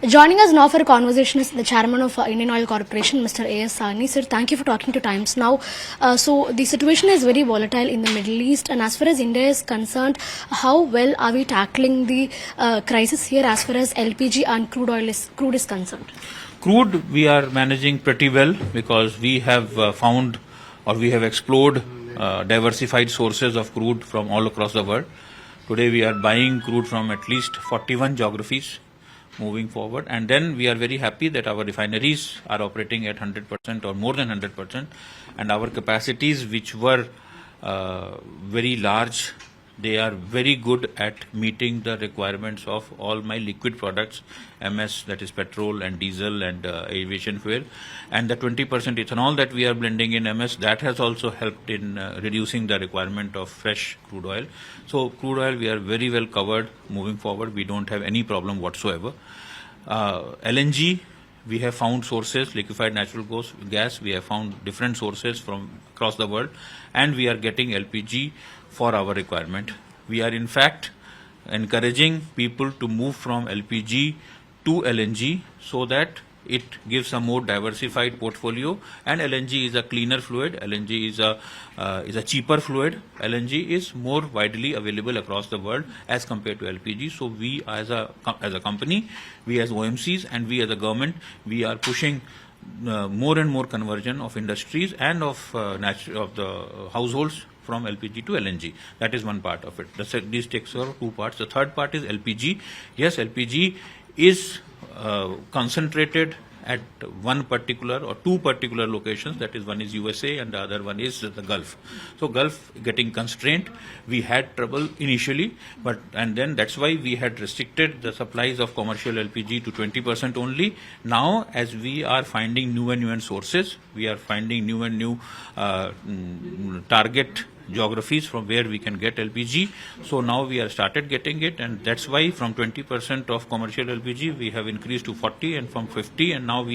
Joining us now for a conversation is the chairman of Indian Oil Corporation, Mr. A.S. Sahney. Sir, thank you for talking to Times Now. So the situation is very volatile in the Middle East, and as far as India is concerned, how well are we tackling the crisis here as far as LPG and crude is concerned? Crude, we are managing pretty well because we have found or we have explored diversified sources of crude from all across the world. Today we are buying crude from at least 41 geographies moving forward, and then we are very happy that our refineries are operating at 100% or more than 100%, and our capacities, which were very large, they are very good at meeting the requirements of all my liquid products, MS, that is petrol and diesel and aviation fuel, and the 20% ethanol that we are blending in MS, that has also helped in reducing the requirement of fresh crude oil. So crude oil, we are very well covered moving forward. We don't have any problem whatsoever. LNG, we have found sources, liquefied natural gas, we have found different sources from across the world, and we are getting LPG for our requirement. We are in fact encouraging people to move from LPG to LNG so that it gives a more diversified portfolio, and LNG is a cleaner fluid, LNG is a cheaper fluid, LNG is more widely available across the world as compared to LPG. So we as a company, we as OMCs and we as a government, we are pushing more and more conversion of industries and of the households from LPG to LNG. That is one part of it. This takes two parts. The third part is LPG. Yes, LPG is concentrated at one particular or two particular locations. That is, one is USA and the other one is the Gulf. So Gulf getting constrained, we had trouble initially, and then that's why we had restricted the supplies of commercial LPG to 20% only. Now, as we are finding new and new sources, we are finding new and new target geographies from where we can get LPG. So now we have started getting it, and that's why from 20% of commercial LPG we have increased to 40, and from 50, and now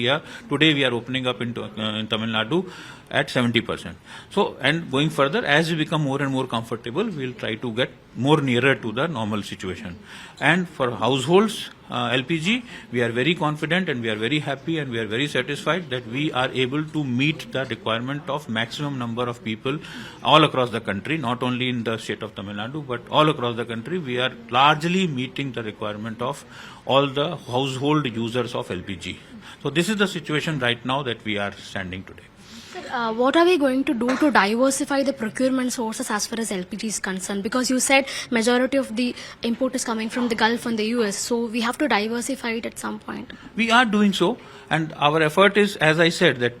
today we are opening up in Tamil Nadu at 70%. So, and going further, as we become more and more comfortable, we will try to get more nearer to the normal situation. And for households, LPG, we are very confident and we are very happy and we are very satisfied that we are able to meet the requirement of maximum number of people all across the country, not only in the state of Tamil Nadu, but all across the country. We are largely meeting the requirement of all the household users of LPG. So this is the situation right now that we are standing today. What are we going to do to diversify the procurement sources as far as LPG is concerned? Because you said majority of the import is coming from the Gulf and the US, so we have to diversify it at some point. We are doing so, and our effort is, as I said, that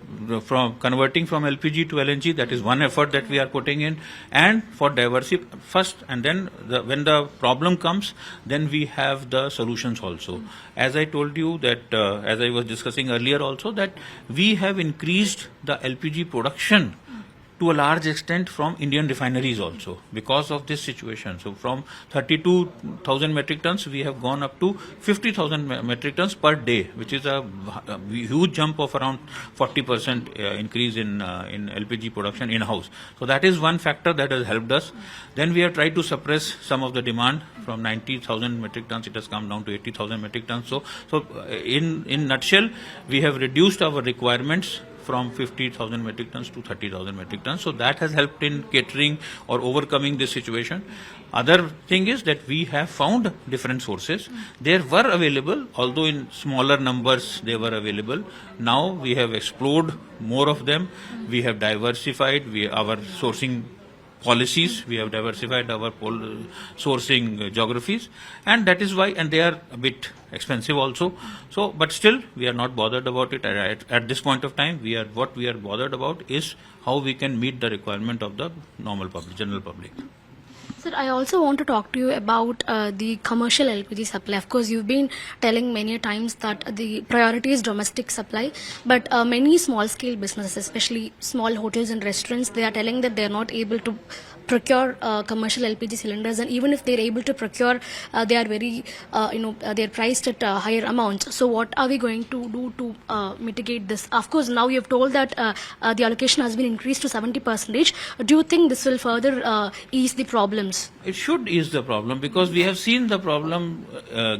from converting from LPG to LNG, that is one effort that we are putting in, and for diversity first, and then when the problem comes, then we have the solutions also. As I told you that, as I was discussing earlier also, that we have increased the LPG production to a large extent from Indian refineries also because of this situation. So from 32,000 metric tons, we have gone up to 50,000 metric tons per day, which is a huge jump of around 40% increase in LPG production in-house. So that is one factor that has helped us. Then we have tried to suppress some of the demand. From 90,000 metric tons, it has come down to 80,000 metric tons. So in nutshell, we have reduced our requirements from 50,000 metric tons to 30,000 metric tons. So that has helped in catering or overcoming this situation. Other thing is that we have found different sources. They were available, although in smaller numbers they were available. Now we have explored more of them. We have diversified our sourcing policies, we have diversified our sourcing geographies, and that is why, and they are a bit expensive also. So, but still, we are not bothered about it at this point of time. What we are bothered about is how we can meet the requirement of the normal public, general public. Sir, I also want to talk to you about the commercial LPG supply. Of course, you've been telling many times that the priority is domestic supply, but many small-scale businesses, especially small hotels and restaurants, they are telling that they are not able to procure commercial LPG cylinders, and even if they're able to procure, they are very, they're priced at higher amounts. So what are we going to do to mitigate this? Of course, now you have told that the allocation has been increased to 70%. Do you think this will further ease the problems? It should ease the problem because we have seen the problem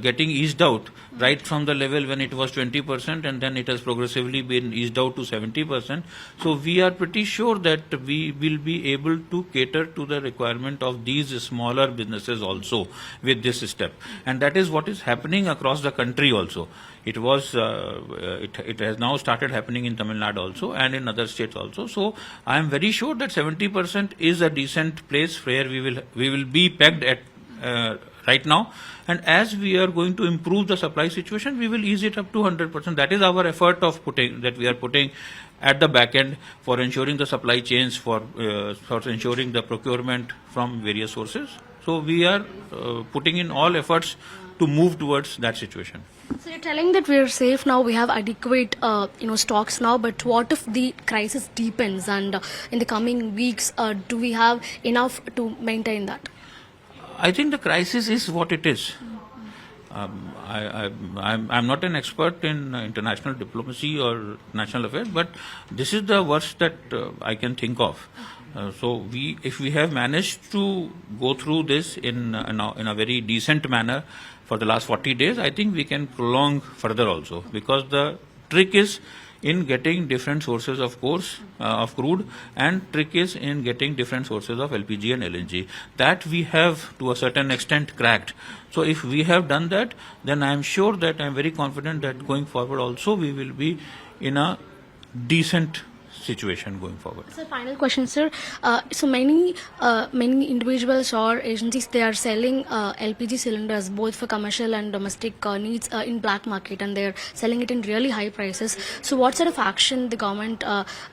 getting eased out right from the level when it was 20%, and then it has progressively been eased out to 70%. So we are pretty sure that we will be able to cater to the requirement of these smaller businesses also with this step. And that is what is happening across the country also. It was, it has now started happening in Tamil Nadu also and in other states also. So I am very sure that 70% is a decent place where we will be pegged at right now. And as we are going to improve the supply situation, we will ease it up to 100%. That is our effort of that we are putting at the back end for ensuring the supply chains, for ensuring the procurement from various sources. So we are putting in all efforts to move towards that situation. So you're telling that we're safe now, we have adequate stocks now, but what if the crisis deepens, and in the coming weeks do we have enough to maintain that? I think the crisis is what it is. I'm not an expert in international diplomacy or national affairs, but this is the worst that I can think of. So if we have managed to go through this in a very decent manner for the last 40 days, I think we can prolong further also, because the trick is in getting different sources of crude, and trick is in getting different sources of LPG and LNG. That we have to a certain extent cracked. So if we have done that, then I am sure that I am very confident that going forward also we will be in a decent situation going forward. So final question, sir. So many individuals or agencies, they are selling LPG cylinders both for commercial and domestic needs in black market, and they're selling it in really high prices. So what sort of action the government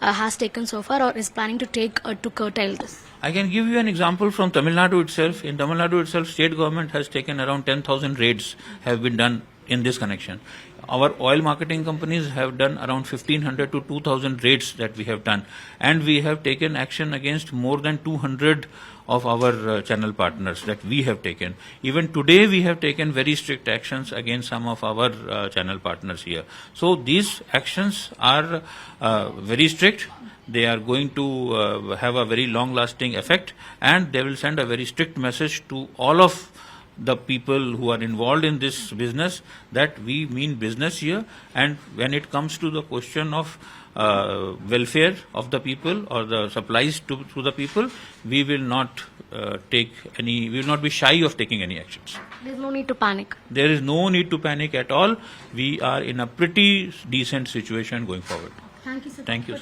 has taken so far, or is planning to take to curtail this? I can give you an example from Tamil Nadu itself. In Tamil Nadu itself, state government has taken around 10,000 raids have been done in this connection. Our oil marketing companies have done around 1,500 to 2,000 raids that we have done, and we have taken action against more than 200 of our channel partners that we have taken. Even today we have taken very strict actions against some of our channel partners here. So these actions are very strict. They are going to have a very long lasting effect, and they will send a very strict message to all of the people who are involved in this business that we mean business here. And when it comes to the question of welfare of the people or the supplies to the people, we will not we will not be shy of taking any actions. There's no need to panic. There is no need to panic at all. We are in a pretty decent situation going forward. Thank you, sir. Thank you.